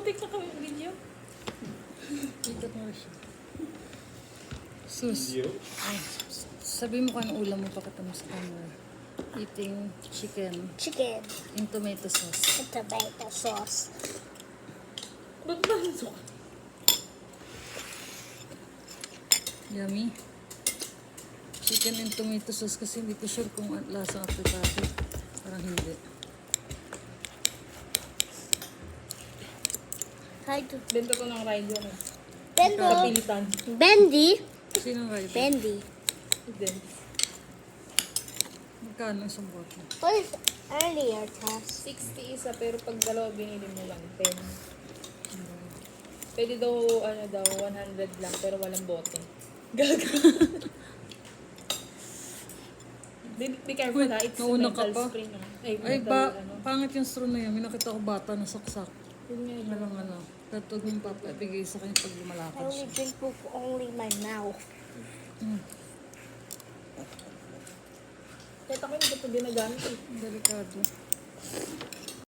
Putik na kami video. Ikot mo siya. Sus. Ay, sabi mo kung anong ulam mo pakita mo sa camera. Eating chicken Chicken in tomato sauce. with tomato sauce. Ba't ba yung suka? Yummy. Chicken and tomato sauce kasi hindi ko sure kung lasang aprikado. Parang hindi. Hi to Bento ko ng rider. Bendo. Kapilitan. Bendy. Sinong rider? Bendy. Then, Magkano isang bote? What is earlier test? 60 isa, pero pag dalawa binili mo lang, 10. Pwede daw, 100 lang, pero walang bote. Gaga. Be careful ha, it's nauna ka metal pa. spring. Ay, pangit yung straw na yun. May nakita ko bata na saksak. Yun nga yun. Walang ano. Tatog yung papabigay sa kanya pag I lumalakad only siya. drink poop only my mouth. Kahit ako hindi ko ito ginagamit eh. Delikado.